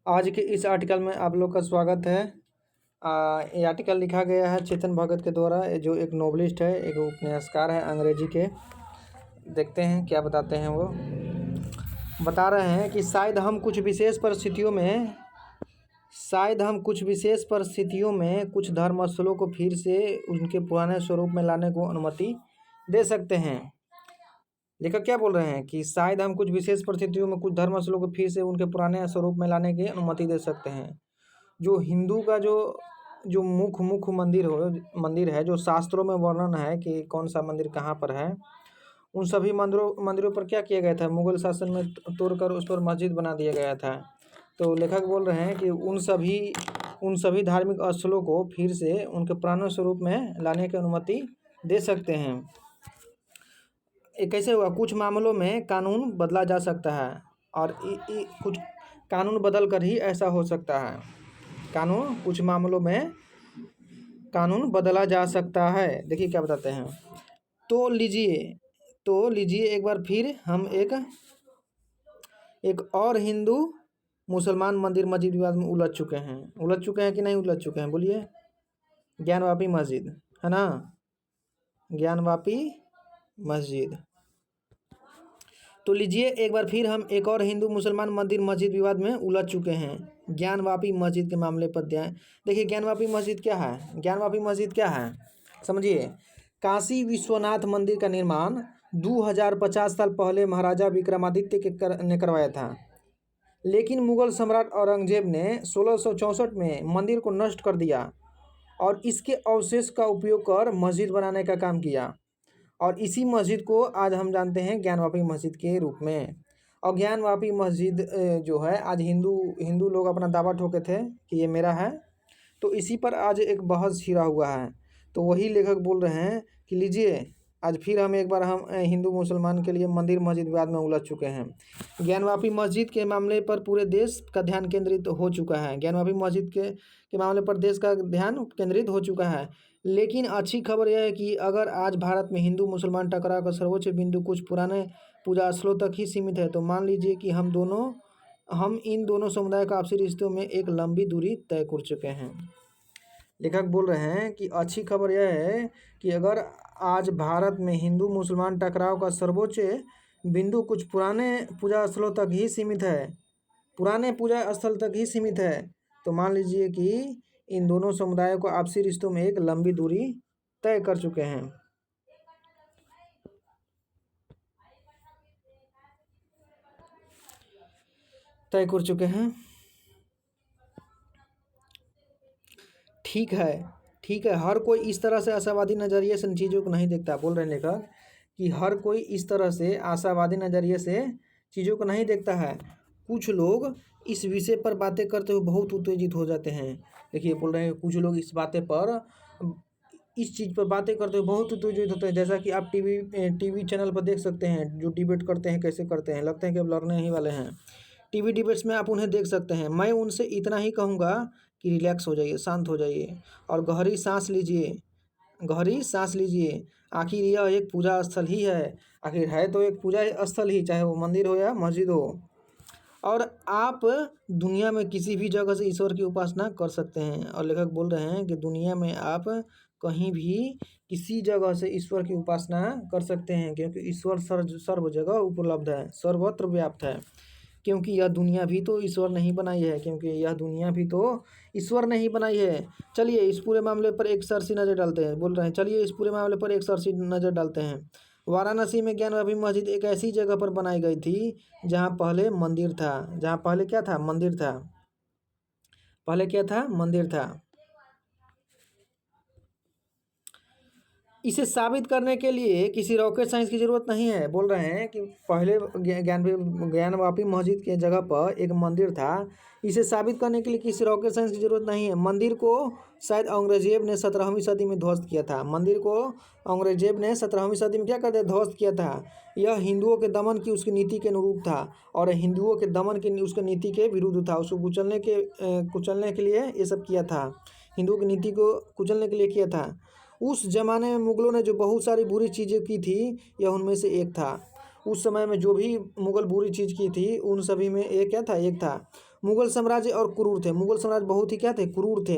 आज के इस आर्टिकल में आप लोग का स्वागत है। ये आर्टिकल लिखा गया है चेतन भगत के द्वारा, ये जो एक नोवेलिस्ट है, एक उपन्यासकार है अंग्रेजी के। देखते हैं क्या बताते हैं। वो बता रहे हैं कि शायद हम कुछ विशेष परिस्थितियों में कुछ धर्मस्थलों को फिर से उनके पुराने स्वरूप में लाने को अनुमति दे सकते हैं। लेखक क्या बोल रहे हैं कि शायद हम कुछ विशेष परिस्थितियों में कुछ धर्मस्थलों को फिर से उनके पुराने स्वरूप में लाने की अनुमति दे सकते हैं। जो हिंदू का जो जो मुख्य मंदिर है, जो शास्त्रों में वर्णन है कि कौन सा मंदिर कहाँ पर है, उन सभी मंदिरों पर क्या किया गया था, मुगल शासन में तोड़कर उस पर मस्जिद बना दिया गया था। तो लेखक बोल रहे हैं कि उन सभी धार्मिक स्थलों को फिर से उनके पुराने स्वरूप में लाने की अनुमति दे सकते हैं। ये कैसे हुआ? कुछ मामलों में कानून बदला जा सकता है और कुछ कानून बदल कर ही ऐसा हो सकता है। कुछ मामलों में कानून बदला जा सकता है। देखिए क्या बताते हैं। तो लीजिए एक बार फिर हम एक और हिंदू मुसलमान मंदिर मस्जिद विवाद में उलझ चुके हैं कि नहीं उलझ चुके हैं? बोलिए। ज्ञानवापी मस्जिद है ना, ज्ञानवापी मस्जिद। तो लीजिए एक बार फिर हम एक और हिंदू मुसलमान मंदिर मस्जिद विवाद में उलझ चुके हैं। ज्ञानवापी मस्जिद के मामले पर ध्यान देखिए। ज्ञानवापी मस्जिद क्या है? समझिए। काशी विश्वनाथ मंदिर का निर्माण 2050 साल पहले महाराजा विक्रमादित्य ने करवाया था, लेकिन मुगल सम्राट औरंगजेब ने 1664 में मंदिर को नष्ट कर दिया और इसके अवशेष का उपयोग कर मस्जिद बनाने का काम किया। और इसी मस्जिद को आज हम जानते हैं ज्ञानवापी मस्जिद के रूप में। और ज्ञानवापी मस्जिद जो है, आज हिंदू लोग अपना दावा ठोके थे कि ये मेरा है, तो इसी पर आज एक बहस छिड़ा हुआ है। तो वही लेखक बोल रहे हैं कि लीजिए आज फिर हम हिंदू मुसलमान के लिए मंदिर मस्जिद विवाद में उलझ चुके हैं। ज्ञानवापी मस्जिद के मामले पर पूरे देश का ध्यान केंद्रित हो चुका है। ज्ञानवापी मस्जिद के मामले पर देश का ध्यान केंद्रित हो चुका है। लेकिन अच्छी खबर यह है कि अगर आज भारत में हिंदू मुसलमान टकराव का सर्वोच्च बिंदु कुछ पुराने पूजा स्थलों तक ही सीमित है, तो मान लीजिए कि हम इन दोनों समुदाय का आपसी रिश्तों में एक लंबी दूरी तय कर चुके हैं। लेखक बोल रहे हैं कि अच्छी खबर यह है कि अगर आज भारत में हिंदू मुसलमान टकराव का सर्वोच्च बिंदु कुछ पुराने पूजा स्थलों तक ही सीमित है, तो मान लीजिए कि इन दोनों समुदायों को आपसी रिश्तों में एक लंबी दूरी तय कर चुके हैं। ठीक है। हर कोई इस तरह से आशावादी नज़रिए से इन चीज़ों को नहीं देखता। बोल रहे हैं लेखक कि हर कोई इस तरह से आशावादी नज़रिए से चीज़ों को नहीं देखता है। कुछ लोग इस विषय पर बातें करते हुए बहुत उत्तेजित हो जाते हैं। देखिए बोल रहे हैं कुछ लोग इस चीज़ पर बातें करते हुए बहुत उत्तेजित होते हैं। जैसा कि आप टीवी चैनल पर देख सकते हैं, जो डिबेट करते हैं कैसे करते हैं, लगता है कि अब लड़ने ही वाले हैं। टीवी डिबेट्स में आप उन्हें देख सकते हैं। मैं उनसे इतना ही कहूँगा कि रिलैक्स हो जाइए, शांत हो जाइए और गहरी सांस लीजिए। आखिर यह एक पूजा स्थल ही है। आखिर है तो एक पूजा स्थल ही, चाहे वो मंदिर हो या मस्जिद हो। और आप दुनिया में किसी भी जगह से ईश्वर की उपासना कर सकते हैं। और लेखक बोल रहे हैं कि दुनिया में आप कहीं भी किसी जगह से ईश्वर की उपासना कर सकते हैं, क्योंकि ईश्वर सर्व जगह उपलब्ध है, सर्वत्र व्याप्त है। क्योंकि यह दुनिया भी तो ईश्वर नहीं बनाई है। चलिए इस पूरे मामले पर एक सरसी नज़र डालते हैं। वाराणसी में ज्ञानवापी मस्जिद एक ऐसी जगह पर बनाई गई थी जहाँ पहले मंदिर था। मंदिर था। इसे साबित करने के लिए किसी रॉकेट साइंस की ज़रूरत नहीं है। बोल रहे हैं कि पहले ज्ञानवापी मस्जिद के जगह पर एक मंदिर था। इसे साबित करने के लिए किसी रॉकेट साइंस की ज़रूरत नहीं है। मंदिर को शायद औरंगजेब ने 17वीं सदी में ध्वस्त किया था। ध्वस्त किया था। यह हिंदुओं के दमन की उसकी नीति के अनुरूप था और हिंदुओं के दमन की उसकी नीति के विरुद्ध था। उसको कुचलने के लिए ये सब किया था। हिंदुओं की नीति को कुचलने के लिए किया था। उस ज़माने में मुग़लों ने जो बहुत सारी बुरी चीज़ें की थी, यह उनमें से एक था। उस समय में जो भी मुग़ल बुरी चीज़ की थी, उन सभी में एक था। मुगल साम्राज्य और क्रूर थे। मुगल साम्राज्य बहुत ही क्या थे, क्रूर थे।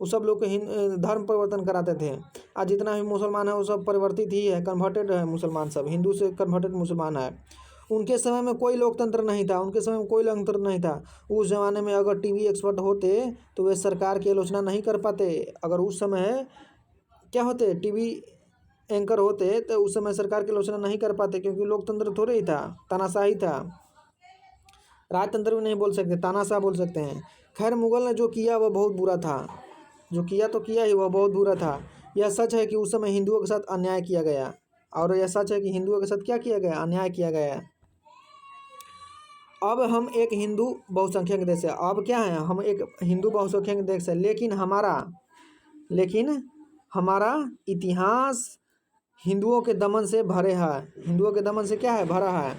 वो सब लोग के धर्म परिवर्तन कराते थे। आज जितना भी मुसलमान है वो सब परिवर्तित ही है, कन्वर्टेड है मुसलमान, सब हिंदू से कन्वर्टेड मुसलमान है। उनके समय में कोई लोकतंत्र नहीं था, उनके समय में कोई लोकतंत्र नहीं था। उस ज़माने में अगर टीवी एक्सपर्ट होते तो वे सरकार की आलोचना नहीं कर पाते। अगर उस समय क्या होते, टीवी एंकर होते तो उस समय सरकार की आलोचना नहीं कर पाते, क्योंकि लोकतंत्र थोड़े ही था, तानाशाही था। राजतंत्र भी नहीं बोल सकते, तानाशाह बोल सकते हैं। खैर, मुगल ने जो किया वह बहुत बुरा था। जो किया तो किया ही, वह बहुत बुरा था। यह सच है कि उस समय हिंदुओं के साथ अन्याय किया गया, और यह सच है कि हिंदुओं के साथ क्या किया गया, अन्याय किया गया। अब हम एक हिंदू बहुसंख्यक देश है। अब क्या है, हम एक हिंदू बहुसंख्यक देश है, लेकिन हमारा इतिहास हिंदुओं के दमन से भरे है। हिंदुओं के दमन से क्या है, भरा है।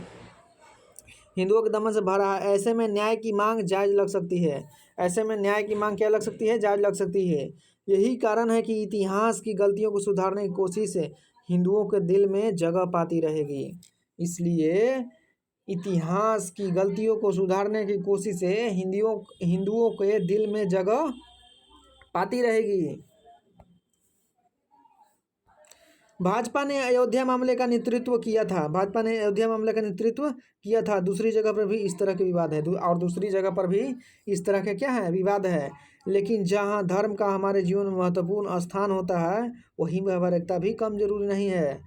हिंदुओं के दमन से भरा है। ऐसे में न्याय की मांग जायज लग सकती है। ऐसे में न्याय की मांग क्या लग सकती है, जायज लग सकती है। यही कारण है कि इतिहास की गलतियों को सुधारने की कोशिश से हिंदुओं के दिल में जगह पाती रहेगी। इसलिए इतिहास की गलतियों को सुधारने की कोशिश से हिंदुओं के दिल में जगह पाती रहेगी। भाजपा ने अयोध्या मामले का नेतृत्व किया था। भाजपा ने अयोध्या मामले का नेतृत्व किया था। दूसरी जगह पर भी इस तरह के विवाद है, और दूसरी जगह पर भी इस तरह के क्या है, विवाद है। लेकिन जहाँ धर्म का हमारे जीवन में महत्वपूर्ण स्थान होता है, वहीं वैचारिकता भी कम जरूरी नहीं है।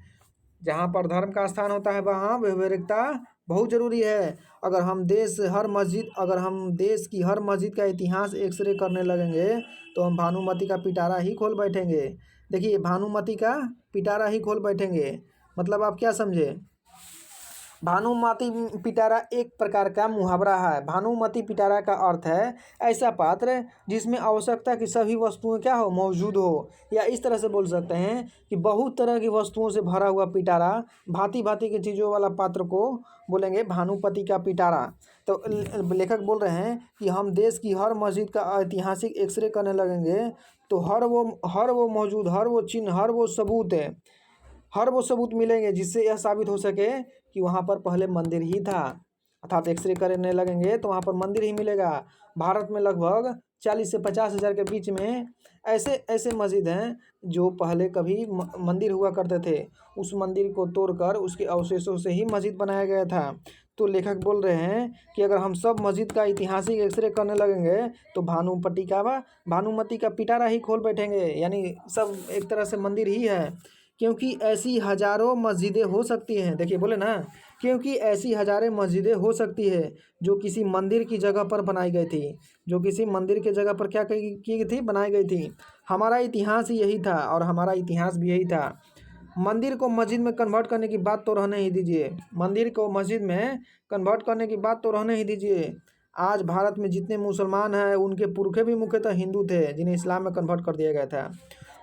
जहाँ पर धर्म का स्थान होता है वहाँ वैचारिकता बहुत ज़रूरी है। अगर हम देश की हर मस्जिद का इतिहास एक्सरे करने लगेंगे तो हम भानुमति का पिटारा ही खोल बैठेंगे। देखिए, भानुमति का पिटारा ही खोल बैठेंगे, मतलब आप क्या समझे। भानुमति पिटारा एक प्रकार का मुहावरा है। भानुमति पिटारा का अर्थ है ऐसा पात्र जिसमें आवश्यकता की सभी वस्तुएं क्या हो, मौजूद हो। या इस तरह से बोल सकते हैं कि बहुत तरह की वस्तुओं से भरा हुआ पिटारा, भांति भांति की चीज़ों वाला पात्र को बोलेंगे भानुपति का पिटारा। तो लेखक बोल रहे हैं कि हम देश की हर मस्जिद का ऐतिहासिक एक्सरे करने लगेंगे तो हर वो मौजूद, हर वो चिन्ह, हर वो सबूत मिलेंगे जिससे यह साबित हो सके कि वहाँ पर पहले मंदिर ही था। अर्थात एक्सरे करने लगेंगे तो वहाँ पर मंदिर ही मिलेगा। भारत में लगभग 40 से 50 हज़ार के बीच में ऐसे मस्जिद हैं जो पहले कभी मंदिर हुआ करते थे। उस मंदिर को तोड़कर उसके अवशेषों से ही मस्जिद बनाया गया था। तो लेखक बोल रहे हैं कि अगर हम सब मस्जिद का ऐतिहासिक एक्सरे करने लगेंगे तो भानुमति का पिटारा ही खोल बैठेंगे, यानी सब एक तरह से मंदिर ही है। क्योंकि ऐसी हज़ारों मस्जिदें हो सकती हैं, देखिए बोले ना, क्योंकि ऐसी हज़ारों मस्जिदें हो सकती है जो किसी मंदिर की जगह पर बनाई गई थी, जो किसी मंदिर की जगह पर क्या की गई थी, बनाई गई थी। हमारा इतिहास यही था और हमारा इतिहास भी यही था। मंदिर को मस्जिद में कन्वर्ट करने की बात तो रहने ही दीजिए, मंदिर को मस्जिद में कन्वर्ट करने की बात तो रहने ही दीजिए। आज भारत में जितने मुसलमान हैं उनके पुरखे भी मुख्यतः हिंदू थे जिन्हें इस्लाम में कन्वर्ट कर दिया गया था।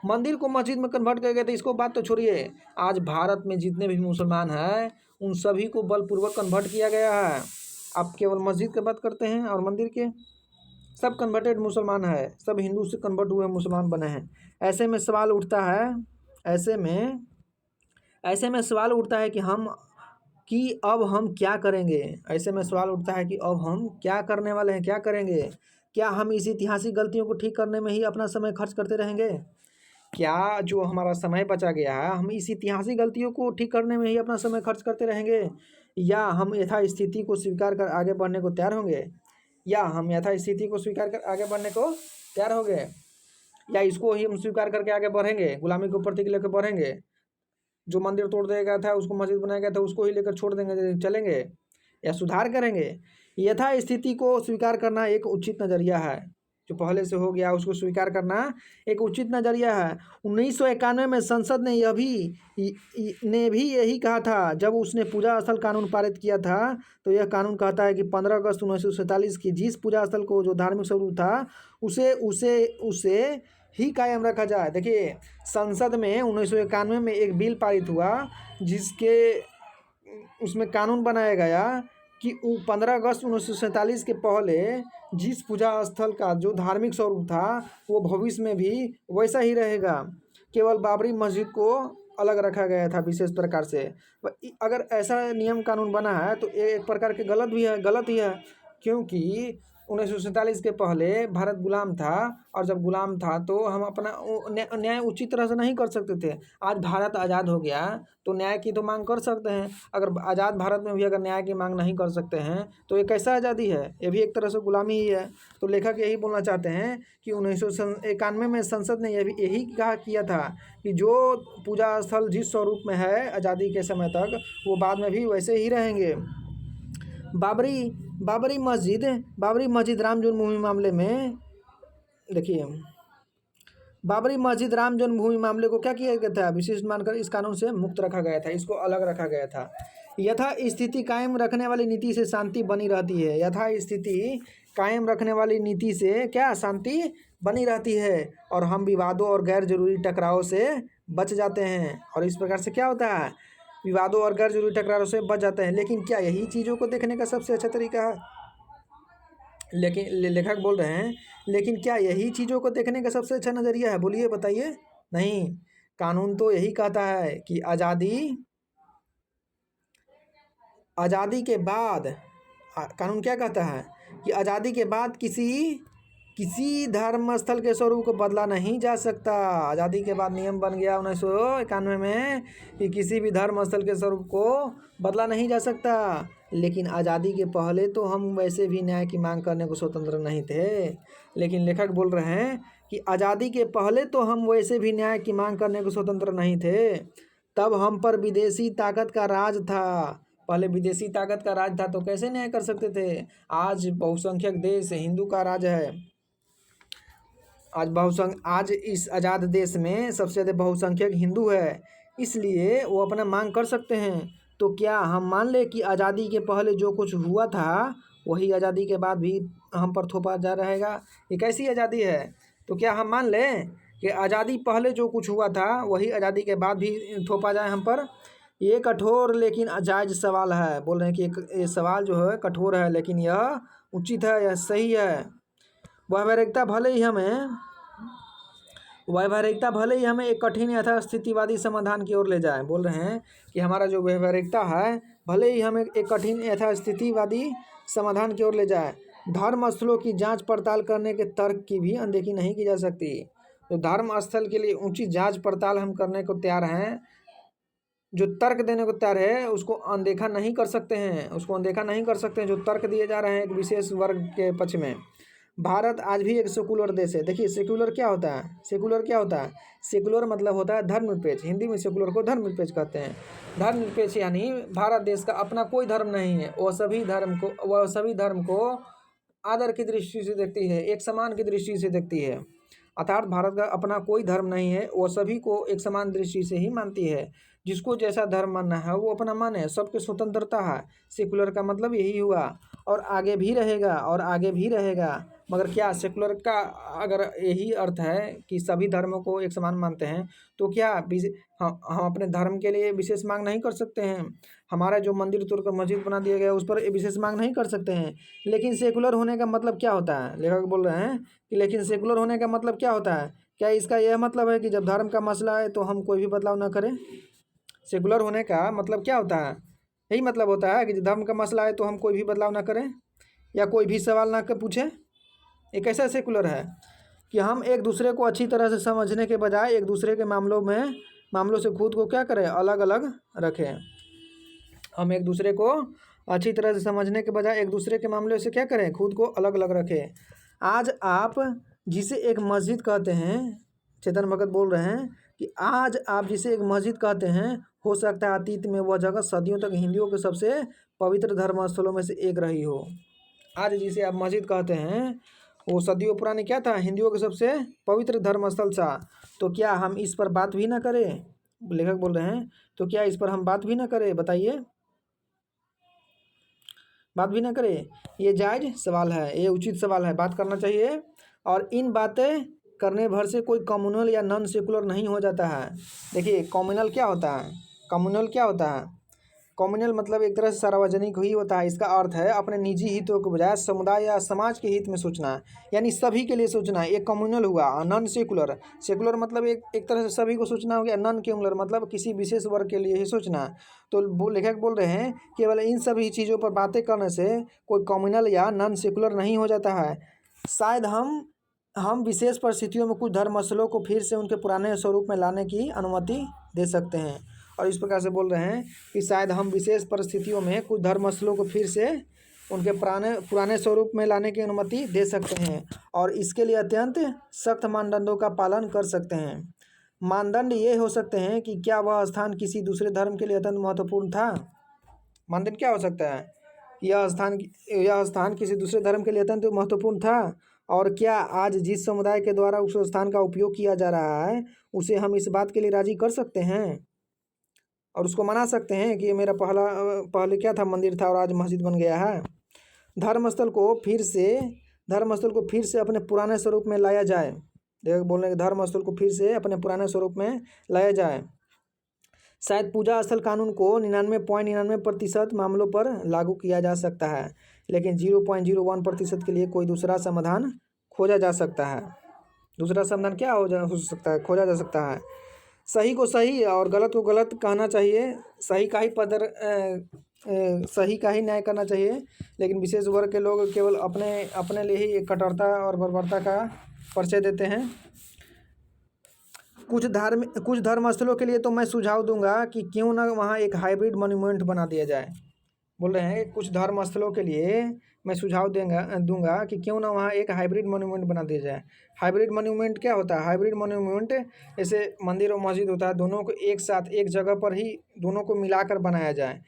मंदिर को मस्जिद में कन्वर्ट कर गए थे, इसको बात तो छोड़िए। आज भारत में जितने भी मुसलमान हैं उन सभी को बलपूर्वक कन्वर्ट किया गया है। आप केवल मस्जिद की बात करते हैं और मंदिर के, सब कन्वर्टेड मुसलमान है, सब हिंदू से कन्वर्ट हुए मुसलमान बने हैं। ऐसे में सवाल उठता है कि अब हम क्या करेंगे। ऐसे में सवाल उठता है कि अब हम क्या करने वाले हैं, क्या करेंगे। क्या हम इस ऐतिहासिक गलतियों को ठीक करने में ही अपना समय खर्च करते रहेंगे? क्या जो हमारा समय बचा गया है हम इस ऐतिहासिक गलतियों को ठीक करने में ही अपना समय खर्च करते रहेंगे, या हम यथास्थिति को स्वीकार कर आगे बढ़ने को तैयार होंगे? या इसको ही हम स्वीकार करके आगे बढ़ेंगे, गुलामी को प्रतीक लेकर बढ़ेंगे? जो मंदिर तोड़ दिया गया था, उसको मस्जिद बनाया गया था, उसको ही लेकर छोड़ देंगे, चलेंगे, या सुधार करेंगे? यथास्थिति को स्वीकार करना एक उचित नज़रिया है। जो पहले से हो गया उसको स्वीकार करना एक उचित नज़रिया है। 1991 में संसद ने भी यही कहा था। जब उसने पूजा स्थल कानून पारित किया था तो यह कानून कहता है कि 15 अगस्त 1947 की जिस पूजा स्थल को जो धार्मिक स्वरूप था उसे ही कायम रखा जाए। देखिए, संसद में 1991 में एक बिल पारित हुआ जिसके उसमें कानून बनाया गया कि 15 अगस्त 1947 के पहले जिस पूजा स्थल का जो धार्मिक स्वरूप था वो भविष्य में भी वैसा ही रहेगा। केवल बाबरी मस्जिद को अलग रखा गया था विशेष प्रकार से। अगर ऐसा नियम कानून बना है तो एक प्रकार के गलत ही है, क्योंकि 1947 के पहले भारत गुलाम था, और जब गुलाम था तो हम अपना न्याय उचित तरह से नहीं कर सकते थे। आज भारत आज़ाद हो गया तो न्याय की तो मांग कर सकते हैं। अगर आज़ाद भारत में भी अगर न्याय की मांग नहीं कर सकते हैं तो ये कैसा आज़ादी है? ये भी एक तरह से गुलामी ही है। तो लेखक यही बोलना चाहते हैं कि 1991 में संसद ने यही कहा किया था कि जो पूजा स्थल जिस स्वरूप में है आज़ादी के समय तक, वो बाद में भी वैसे ही रहेंगे। बाबरी मस्जिद राम जन्मभूमि मामले में देखिए, बाबरी मस्जिद राम जन्मभूमि मामले को क्या किया गया था? विशिष्ट मानकर इस कानून से मुक्त रखा गया था, इसको अलग रखा गया था। यथा स्थिति कायम रखने वाली नीति से शांति बनी रहती है। यथा स्थिति कायम रखने वाली नीति से क्या शांति बनी रहती है, और हम विवादों और गैर जरूरी टकराव से बच जाते हैं। और इस प्रकार से क्या होता है? विवादों और गैर जरूरी टकराव से बच जाते हैं। लेकिन क्या यही चीज़ों को देखने का सबसे अच्छा तरीका है? लेकिन लेखक बोल रहे हैं, लेकिन क्या यही चीज़ों को देखने का सबसे अच्छा नज़रिया है? बोलिए, बताइए। नहीं, कानून तो यही कहता है कि आज़ादी के बाद कानून क्या कहता है कि आज़ादी के बाद किसी धर्म स्थल के स्वरूप को बदला नहीं जा सकता। आज़ादी के बाद नियम बन गया 1991 में कि किसी भी धर्म स्थल के स्वरूप को बदला नहीं जा सकता। लेकिन आज़ादी के पहले तो हम वैसे भी न्याय की मांग करने को स्वतंत्र नहीं थे। लेकिन लेखक बोल रहे हैं कि आज़ादी के पहले तो हम वैसे भी न्याय की मांग करने को स्वतंत्र नहीं थे, तब हम पर विदेशी ताकत का राज था। पहले विदेशी ताकत का राज था तो कैसे न्याय कर सकते थे? आज बहुसंख्यक देश हिंदू का राज है। आज इस आज़ाद देश में सबसे ज़्यादा बहुसंख्यक हिंदू है, इसलिए वो अपना मांग कर सकते हैं। तो क्या हम मान लें कि आज़ादी के पहले जो कुछ हुआ था वही आज़ादी के बाद भी हम पर थोपा जा रहेगा? ये कैसी आज़ादी है? तो क्या हम मान लें कि आज़ादी पहले जो कुछ हुआ था वही आज़ादी के बाद भी थोपा जाए हम पर? ये कठोर लेकिन जायज़ सवाल है। बोल रहे हैं कि ये सवाल जो है कठोर है, लेकिन यह उचित है, यह सही है। वैचारिकता भले ही हमें एक कठिन यथास्थितिवादी समाधान की ओर ले जाए। बोल रहे हैं कि हमारा जो वैचारिकता है भले ही हमें एक कठिन यथास्थितिवादी समाधान की ओर ले जाए, धर्म स्थलों की जांच पड़ताल करने के तर्क की भी अनदेखी नहीं की जा सकती। तो धर्म स्थल के लिए ऊंची जांच पड़ताल हम करने को तैयार हैं, जो तर्क देने को तैयार है उसको अनदेखा नहीं कर सकते हैं। जो तर्क दिए जा रहे हैं एक विशेष वर्ग के पक्ष में। भारत आज भी एक सेकुलर देश है। देखिए, सेकुलर क्या होता है? सेकुलर मतलब होता है धर्मनिरपेक्ष। हिंदी में सेकुलर को धर्मनिरपेक्ष कहते हैं। धर्मनिरपेक्ष यानी भारत देश का अपना कोई धर्म नहीं है, वह सभी धर्म को आदर की दृष्टि से देखती है, एक समान की दृष्टि से देखती है। अर्थात भारत का अपना कोई धर्म नहीं है, वह सभी को एक समान दृष्टि से ही मानती है। जिसको जैसा धर्म मानना है वो अपना माने, सबकी स्वतंत्रता है। सेकुलर का मतलब यही हुआ, और आगे भी रहेगा। मगर क्या सेकुलर का अगर यही अर्थ है कि सभी धर्मों को एक समान मानते हैं, तो क्या हम अपने धर्म के लिए विशेष मांग नहीं कर सकते हैं? हमारा जो मंदिर तोड़कर मस्जिद बना दिया गया उस पर विशेष मांग नहीं कर सकते हैं? लेकिन सेकुलर होने का मतलब क्या होता है? लेखक बोल रहे हैं कि लेकिन सेकुलर होने का मतलब क्या होता है? क्या इसका यह मतलब है कि जब धर्म का मसला है तो हम कोई भी बदलाव न करें? सेकुलर होने का मतलब क्या होता है? यही मतलब होता है कि जब धर्म का मसला है तो हम कोई भी बदलाव ना करें या कोई भी सवाल ना पूछें। एक ऐसा सेकुलर है कि हम एक दूसरे को अच्छी तरह से समझने के बजाय एक दूसरे के मामलों से खुद को क्या करें? अलग अलग रखें। हम एक दूसरे को अच्छी तरह से समझने के बजाय एक दूसरे के मामले से क्या करें? खुद को अलग अलग रखें। आज आप जिसे एक मस्जिद कहते हैं, चेतन भगत बोल रहे हैं कि आज आप जिसे एक मस्जिद कहते हैं, हो सकता है अतीत में वह जगह सदियों तक हिंदुओं के सबसे पवित्र धर्म स्थलों में से एक रही हो। आज जिसे आप मस्जिद कहते हैं वो सदियों पुराने क्या था? हिंदुओं के सबसे पवित्र धर्म स्थल था। तो क्या हम इस पर बात भी ना करें? लेखक बोल रहे हैं, तो क्या इस पर हम बात भी ना करें? बताइए, बात भी ना करें? ये जायज़ सवाल है, ये उचित सवाल है, बात करना चाहिए। और इन बातें करने भर से कोई कम्युनल या नॉन सेकुलर नहीं हो जाता है। देखिए, कम्युनल क्या होता है? कम्युनल मतलब एक तरह से सार्वजनिक ही होता है। इसका अर्थ है अपने निजी हितों के बजाय समुदाय या समाज के हित में सोचना, यानी सभी के लिए सोचना। एक कम्युनल हुआ। नॉन सेकुलर, सेकुलर मतलब एक तरह से सभी को सोचना हो गया। नॉन क्यूमुलर मतलब किसी विशेष वर्ग के लिए ही सोचना। तो लेखक बोल रहे हैं केवल इन सभी चीज़ों पर बातें करने से कोई कम्युनल या नॉन सेकुलर नहीं हो जाता है। शायद हम विशेष परिस्थितियों में कुछ धर्म मसलों को फिर से उनके पुराने स्वरूप में लाने की अनुमति दे सकते हैं। और इस प्रकार से बोल रहे हैं कि शायद हम विशेष परिस्थितियों में कुछ धर्म मसलों को फिर से उनके पुराने स्वरूप में लाने की अनुमति दे सकते हैं और इसके लिए अत्यंत सख्त मानदंडों का पालन कर सकते हैं। मानदंड ये हो सकते हैं कि क्या वह स्थान किसी दूसरे धर्म के लिए अत्यंत महत्वपूर्ण था। मानदंड क्या हो सकता है? यह स्थान किसी दूसरे धर्म के लिए अत्यंत महत्वपूर्ण था, और क्या आज जिस समुदाय के द्वारा उस स्थान का उपयोग किया जा रहा है उसे हम इस बात के लिए राजी कर सकते हैं और उसको मना सकते हैं कि ये मेरा पहले क्या था, मंदिर था और आज मस्जिद बन गया है। धर्मस्थल को फिर से अपने पुराने स्वरूप में लाया जाए। देखो बोल रहे हैं धर्मस्थल को फिर से अपने पुराने स्वरूप में लाया जाए। शायद पूजा स्थल कानून को 99.99% मामलों पर लागू किया जा सकता है, लेकिन 0.01% के लिए कोई दूसरा समाधान खोजा जा सकता है। दूसरा समाधान क्या हो सकता है? खोजा जा सकता है। सही को सही और गलत को गलत कहना चाहिए। सही का ही न्याय करना चाहिए, लेकिन विशेष वर्ग के लोग केवल अपने लिए ही कट्टरता और बर्बरता का परिचय देते हैं। कुछ धर्मस्थलों के लिए तो मैं सुझाव दूंगा कि क्यों ना वहाँ एक हाइब्रिड मॉन्यूमेंट बना दिया जाए। बोल रहे हैं कुछ धर्मस्थलों के लिए मैं सुझाव दूंगा कि क्यों ना वहाँ एक हाइब्रिड मॉन्यूमेंट बना दिया जाए। हाइब्रिड मॉन्यूमेंट क्या होता है? हाइब्रिड मॉन्यूमेंट जैसे मंदिर और मस्जिद होता है, दोनों को एक साथ एक जगह पर ही दोनों को मिलाकर बनाया जाए।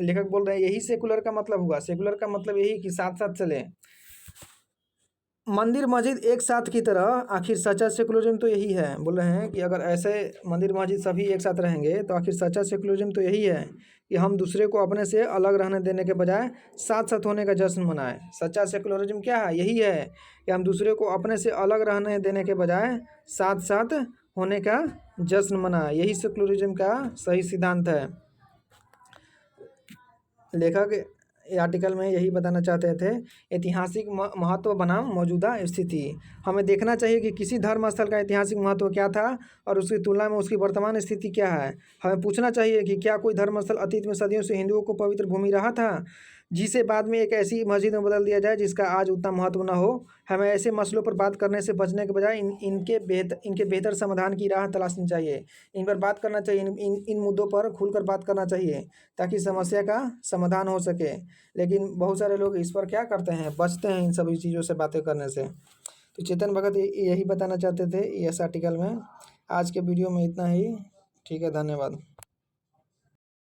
लेखक बोल रहे हैं यही सेकुलर का मतलब हुआ। सेकुलर का मतलब यही कि साथ साथ चले मंदिर मस्जिद एक साथ की तरह। आखिर सच्चा सेकुलरिज्म तो यही है। बोल रहे हैं कि अगर ऐसे मंदिर मस्जिद सभी एक साथ रहेंगे तो आखिर सच्चा सेकुलरिज्म तो यही है कि हम दूसरे को अपने से अलग रहने देने के बजाय साथ साथ होने का जश्न मनाएं। सच्चा सेकुलरिज्म क्या है? यही है कि हम दूसरे को अपने से अलग रहने देने के बजाय साथ साथ होने का जश्न मनाएं। यही सेकुलरिज्म का सही सिद्धांत है। लेखक आर्टिकल में यही बताना चाहते थे। ऐतिहासिक महत्व बनाम मौजूदा स्थिति। हमें देखना चाहिए कि किसी धर्म स्थल का ऐतिहासिक महत्व क्या था और उसकी तुलना में उसकी वर्तमान स्थिति क्या है। हमें पूछना चाहिए कि क्या कोई धर्मस्थल अतीत में सदियों से हिंदुओं को पवित्र भूमि रहा था, जिसे बाद में एक ऐसी मस्जिद में बदल दिया जाए जिसका आज उतना महत्व न हो। हमें ऐसे मसलों पर बात करने से बचने के बजाय इनके बेहतर समाधान की राह तलाशनी चाहिए। इन पर बात करना चाहिए। इन मुद्दों पर खुलकर बात करना चाहिए ताकि समस्या का समाधान हो सके। लेकिन बहुत सारे लोग इस पर क्या करते हैं? बचते हैं इन सभी चीज़ों से बातें करने से। तो चेतन भगत यही बताना चाहते थे इस आर्टिकल में। आज के वीडियो में इतना ही। ठीक है, धन्यवाद।